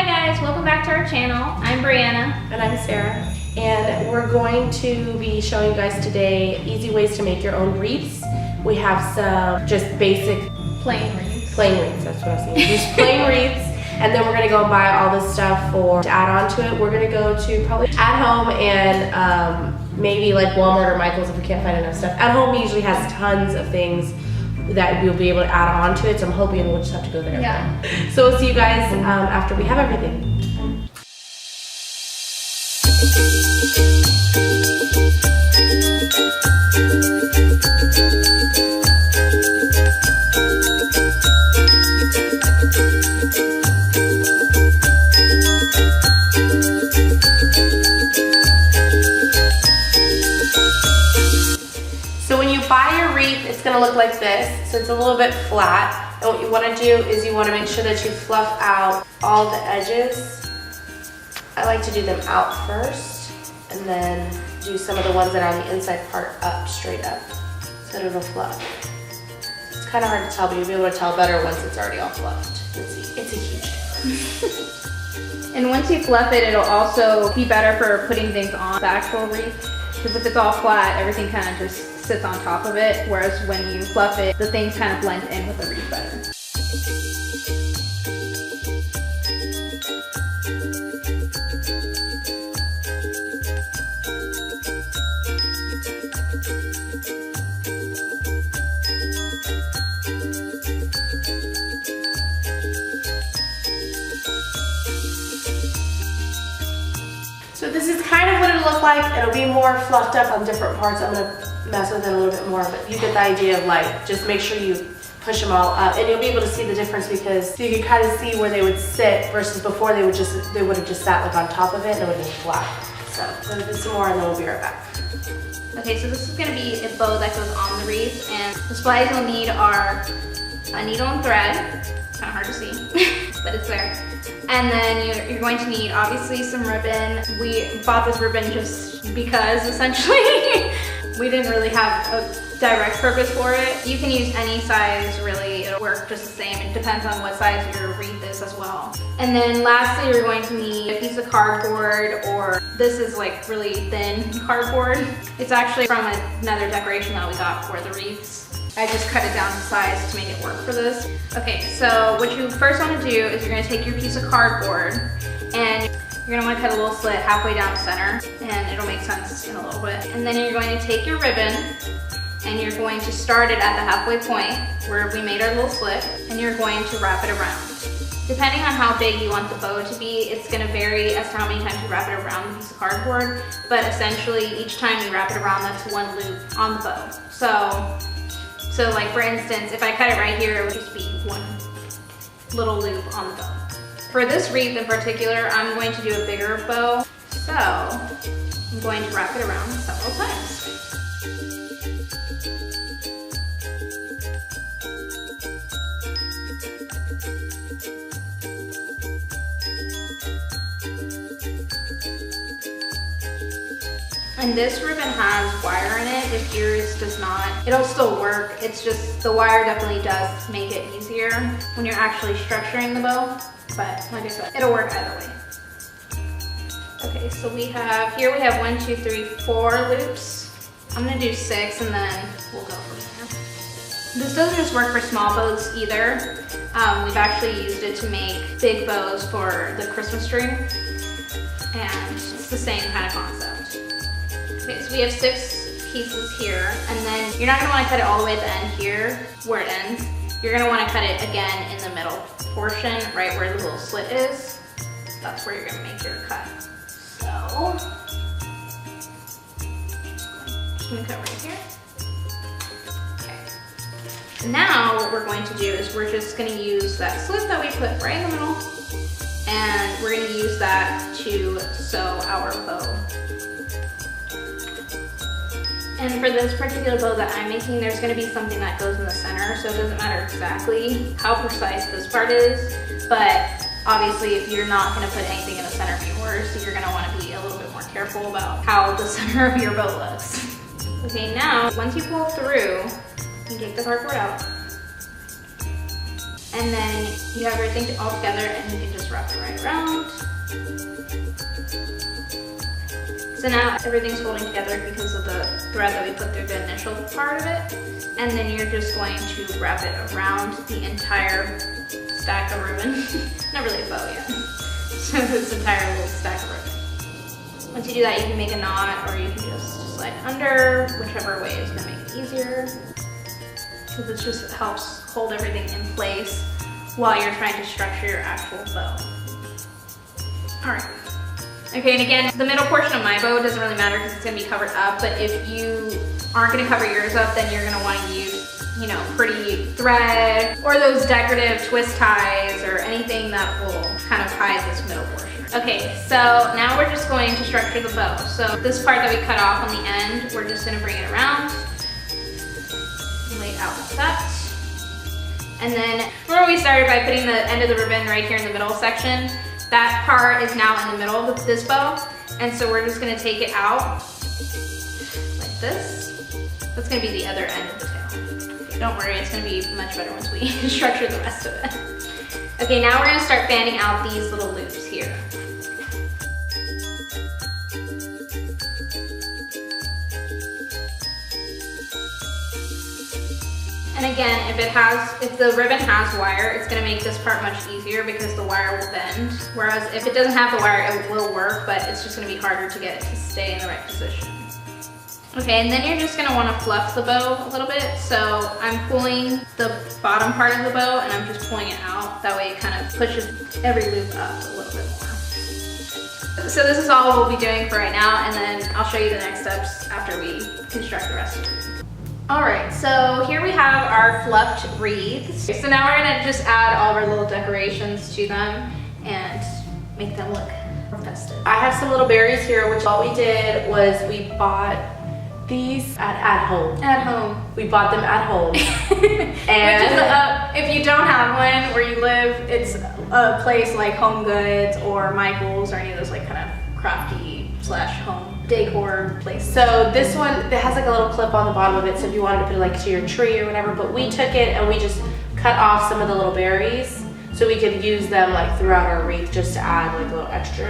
Hi guys, welcome back to our channel. I'm Brianna. And I'm Sarah. And we're going to be showing you guys today easy ways to make your own wreaths. We have some just basic Plain wreaths. Plain wreaths, that's what I was saying. Just plain wreaths. And then we're gonna go and buy all this stuff to add on to it. We're gonna go to probably at home and maybe like Walmart or Michael's if we can't find enough stuff. At home usually has tons of things that we'll be able to add on to it, so I'm hoping we'll just have to go there. Yeah. So we'll see you guys after we have everything. So when you buy your wreath, it's gonna look like this. So it's a little bit flat. And what you wanna do is you wanna make sure that you fluff out all the edges. I like to do them out first and then do some of the ones that are on the inside part up, straight up, so that it'll fluff. It's kind of hard to tell, but you'll be able to tell better once it's already all fluffed. It's a huge difference. And once you fluff it, it'll also be better for putting things on the actual wreath. Because if it's all flat, everything kind of just sits on top of it, whereas when you fluff it, the things kind of blend in with the wreath better. So this is kind of what it'll look like. It'll be more fluffed up on different parts. I'm gonna mess with it a little bit more, but you get the idea of like, just make sure you push them all up and you'll be able to see the difference because you can kind of see where they would sit versus before they would have just sat like on top of it and it would be flat. So I'm gonna do some more and then we'll be right back. Okay, so this is gonna be a bow that goes on the wreath, and the supplies you'll need are a needle and thread. Kind of hard to see, but it's there. And then you're going to need obviously some ribbon. We bought this ribbon just because essentially we didn't really have a direct purpose for it. You can use any size really, it'll work just the same. It depends on what size your wreath is as well. And then lastly, you're going to need a piece of cardboard, or this is like really thin cardboard. It's actually from another decoration that we got for the wreaths. I just cut it down to size to make it work for this. Okay, so what you first want to do is you're going to take your piece of cardboard and you're going to want to cut a little slit halfway down the center, and it'll make sense in a little bit. And then you're going to take your ribbon and you're going to start it at the halfway point where we made our little slit, and you're going to wrap it around. Depending on how big you want the bow to be, it's going to vary as to how many times you wrap it around the piece of cardboard, but essentially each time you wrap it around, that's one loop on the bow. So like for instance, if I cut it right here, it would just be one little loop on the bow. For this wreath in particular, I'm going to do a bigger bow, so I'm going to wrap it around several times. And this ribbon has wire in it. If yours does not, it'll still work. It's just the wire definitely does make it easier when you're actually structuring the bow. But like I said, it'll work either way. Okay, so we have 1, 2, 3, 4 loops. I'm gonna do 6 and then we'll go from there. This doesn't just work for small bows either. We've actually used it to make big bows for the Christmas tree. And it's the same kind of concept. Okay, so we have 6 pieces here, and then you're not going to want to cut it all the way at the end here, where it ends. You're going to want to cut it again in the middle portion, right where the little slit is. That's where you're going to make your cut. So, just going to cut right here. Okay. Now what we're going to do is we're just going to use that slit that we put right in the middle, and we're going to use that to sew our bow. And for this particular bow that I'm making, there's going to be something that goes in the center, so it doesn't matter exactly how precise this part is, but obviously if you're not going to put anything in the center of yours, you're going to want to be a little bit more careful about how the center of your bow looks. Okay, now once you pull through, you take the cardboard out, and then you have everything all together and you can just wrap it right it around. So now everything's holding together because of the thread that we put through the initial part of it. And then you're just going to wrap it around the entire stack of ribbon. Not really a bow yet. So this entire little stack of ribbon. Once you do that, you can make a knot or you can just slide under, whichever way is gonna make it easier. Because it just helps hold everything in place while you're trying to structure your actual bow. All right. Okay, and again, the middle portion of my bow doesn't really matter because it's gonna be covered up, but if you aren't gonna cover yours up, then you're gonna wanna use, you know, pretty thread or those decorative twist ties or anything that will kind of hide this middle portion. Okay, so now we're just going to structure the bow. So this part that we cut off on the end, we're just gonna bring it around, lay it out like that. And then remember we started by putting the end of the ribbon right here in the middle section? That part is now in the middle of this bow. And so we're just gonna take it out like this. That's gonna be the other end of the tail. Don't worry, it's gonna be much better once we structure the rest of it. Okay, now we're gonna start fanning out these little loops here. And again, if the ribbon has wire, it's gonna make this part much easier because the wire will bend. Whereas if it doesn't have the wire, it will work, but it's just gonna be harder to get it to stay in the right position. Okay, and then you're just gonna wanna fluff the bow a little bit. So I'm pulling the bottom part of the bow and I'm just pulling it out. That way it kind of pushes every loop up a little bit more. So this is all we'll be doing for right now, and then I'll show you the next steps after we construct the rest of it. All right, so here we have our fluffed wreaths. So now we're gonna just add all of our little decorations to them and make them look festive. I have some little berries here, which all we did was we bought these at home. At home. We bought them at home. And which is, if you don't have one where you live, it's a place like Home Goods or Michael's or any of those like kind of crafty / home decor places. So this one, it has like a little clip on the bottom of it, so if you wanted to put it like to your tree or whatever, but we took it and we just cut off some of the little berries so we could use them like throughout our wreath just to add like a little extra.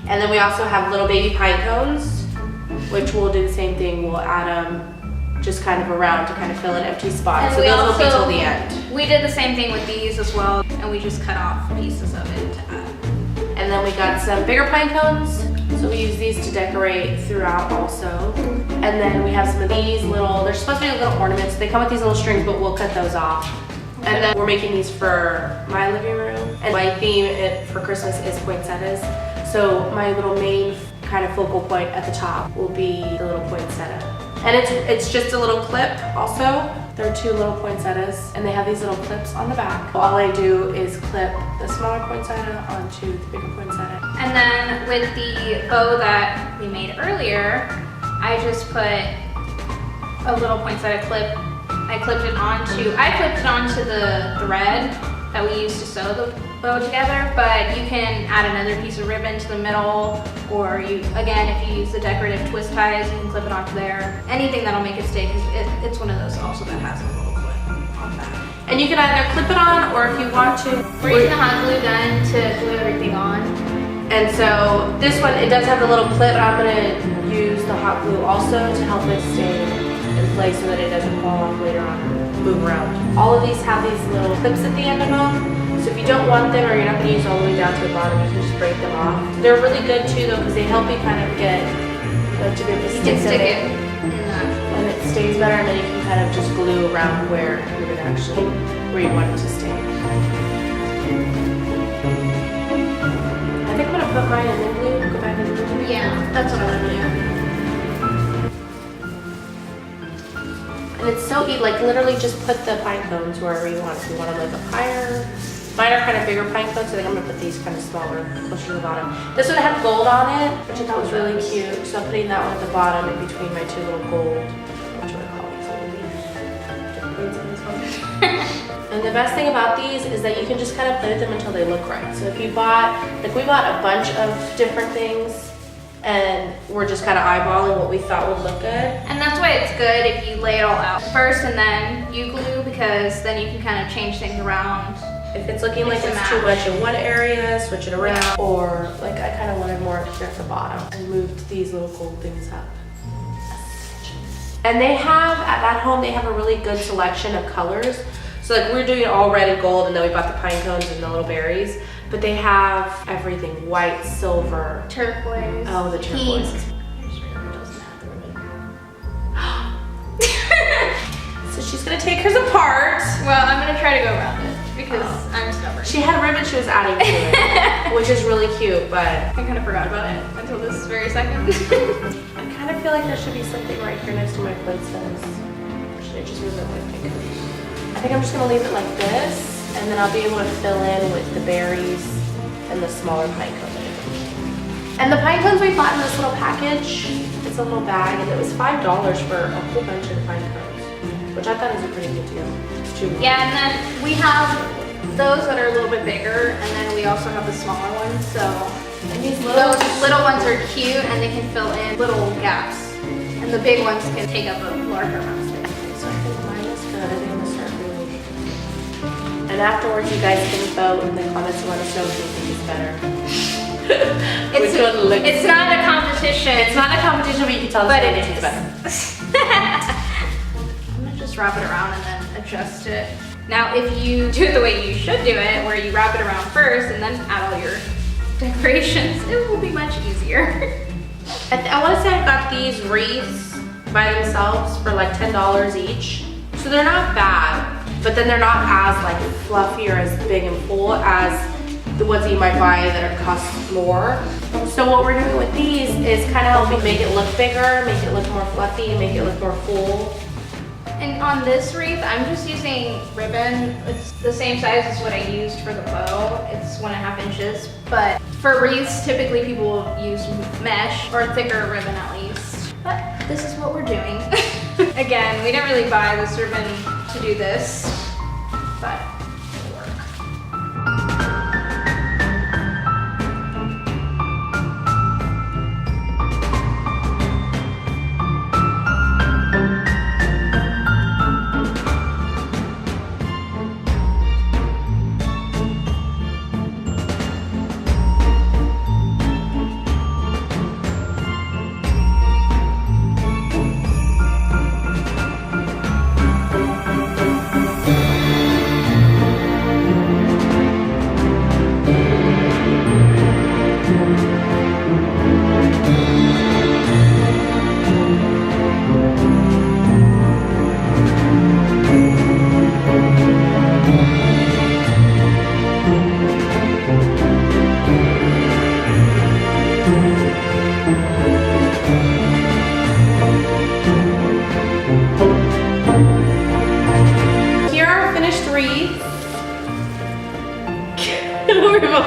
And then we also have little baby pine cones, which we'll do the same thing. We'll add them just kind of around to kind of fill an empty spot. And so those will be till the end. We did the same thing with these as well, and we just cut off pieces of it to add. And then we got some bigger pine cones. So we use these to decorate throughout also. And then we have some of these little, they're supposed to be little ornaments. They come with these little strings, but we'll cut those off. And then we're making these for my living room. And my theme for Christmas is poinsettias. So my little main kind of focal point at the top will be the little poinsettia. And it's just a little clip also. There are 2 little poinsettias and they have these little clips on the back. All I do is clip the smaller poinsettia onto the bigger poinsettia. And then with the bow that we made earlier, I just put a little poinsettia clip. I clipped it onto the thread that we used to sew the bow together, but you can add another piece of ribbon to the middle, or again, if you use the decorative twist ties, you can clip it onto there. Anything that'll make it stay, because it's one of those also that has a little clip on the back. And you can either clip it on, or if you want to. We're using the hot glue gun to glue everything on. And so this one, it does have the little clip, but I'm gonna use the hot glue also to help it stay in place so that it doesn't fall off later on or move around. All of these have these little clips at the end of them. So if you don't want them or you're not gonna use all the way down to the bottom, you can just break them off. They're really good too though, because they help you kind of get to be able to stick it. And it stays better, and then you can kind of just glue around where you're gonna actually, where you want it to stay. I think I'm gonna put mine and then glue, go back and glue. Yeah, that's what I'm gonna do. And it's so easy, like literally just put the pine cones wherever you want. If you want them like up higher. Mine are kind of bigger pine cones, so I think I'm gonna put these kind of smaller, closer to the bottom. This one had gold on it, which I thought was really cute. So I'm putting that one at the bottom in between my 2 little gold, what do I call these little leaves? On this one. And the best thing about these is that you can just kind of play with them until they look right. So if you bought, like we bought a bunch of different things, and we're just kind of eyeballing what we thought would look good. And that's why it's good if you lay it all out first and then you glue, because then you can kind of change things around If it's looking like it's too much in one area, switch it around. Or like I kind of wanted more here at the bottom. I moved these little gold things up. And they have, at that home, they have a really good selection of colors. So like we're doing all red and gold, and then we bought the pine cones and the little berries. But they have everything, white, silver. Turquoise. Oh, the turquoise. So she's gonna take hers apart. Well, I'm gonna try to go around it because I'm stubborn. She had ribbon she was adding to it, which is really cute, but I kind of forgot about it until this very second. I kind of feel like there should be something right here next to my poinsettias. Should I just move it with my fingers? I think I'm just gonna leave it like this, and then I'll be able to fill in with the berries and the smaller pine cones. And the pine cones we bought in this little package, it's a little bag, and it was $5 for a whole bunch of pine cones, which I thought was a pretty good deal. Yeah, and then we have those that are a little bit bigger, and then we also have the smaller ones. So And these those little ones are cute, and they can fill in little gaps, and the big ones can take up a larger amount of space. So I think mine is good. I think I'm gonna start really. And afterwards, you guys can vote in the comments and let us know if you think it's better. It's not a competition. It's not a competition, but you can tell us But if it it's is. better. I'm gonna just wrap it around and then adjust it. Now, if you do it the way you should do it, where you wrap it around first and then add all your decorations, it will be much easier. I want to say I got these wreaths by themselves for like $10 each. So they're not bad, but then they're not as like fluffy or as big and full as the ones that you might buy that are cost more. So what we're doing with these is kind of helping make it look bigger, make it look more fluffy, make it look more full. And on this wreath, I'm just using ribbon. It's the same size as what I used for the bow. It's 1.5 inches. But for wreaths, typically people will use mesh or thicker ribbon at least. But this is what we're doing. Again, we didn't really buy this ribbon to do this, but it'll work.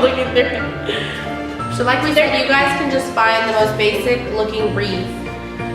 Looking through it. So like we said, you guys can just find the most basic looking wreath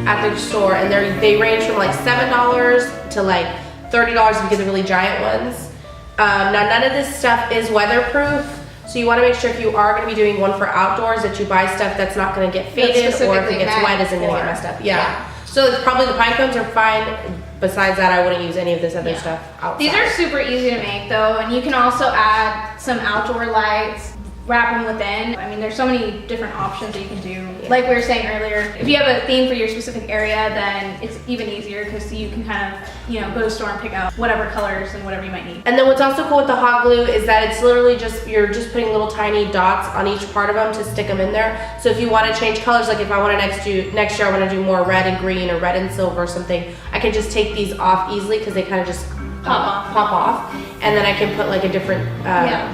at the store, and they range from like $7 to like $30 if you get the really giant ones. Now none of this stuff is weatherproof, so you want to make sure if you are going to be doing one for outdoors that you buy stuff that's not going to get faded, or if it gets wet isn't going to get messed up. Yeah. So it's probably the pine cones are fine. Besides that, I wouldn't use any of this other stuff outside. These are super easy to make though, and you can also add some outdoor lights, wrap them within. I mean, there's so many different options that you can do. Yeah. Like we were saying earlier, if you have a theme for your specific area, then it's even easier because you can kind of, you know, go to the store and pick out whatever colors and whatever you might need. And then what's also cool with the hot glue is that it's literally just, you're just putting little tiny dots on each part of them to stick them in there. So if you want to change colors, like if I want to next year I want to do more red and green or red and silver or something, I can just take these off easily because they kind of just pop off, and then I can put like a different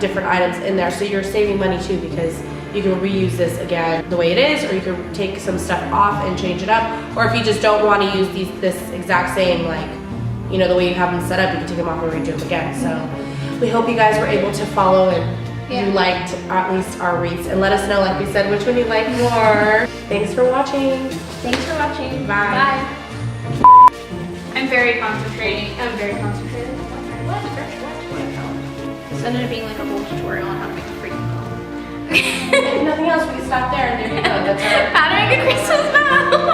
different items in there. So you're saving money too, because you can reuse this again the way it is, or you can take some stuff off and change it up. Or if you just don't want to use this exact same, like, you know, the way you have them set up, you can take them off and redo them again. So we hope you guys were able to follow and you liked at least our wreaths, and let us know, like we said, which one you like more. Thanks for watching. Thanks for watching. Bye. Bye. I'm very concentrating. I'm very concentrated. What? Instead of being like a whole tutorial on how to make a freaking bow. If nothing else, we can stop there and there you go. That's our how to make a Christmas bow.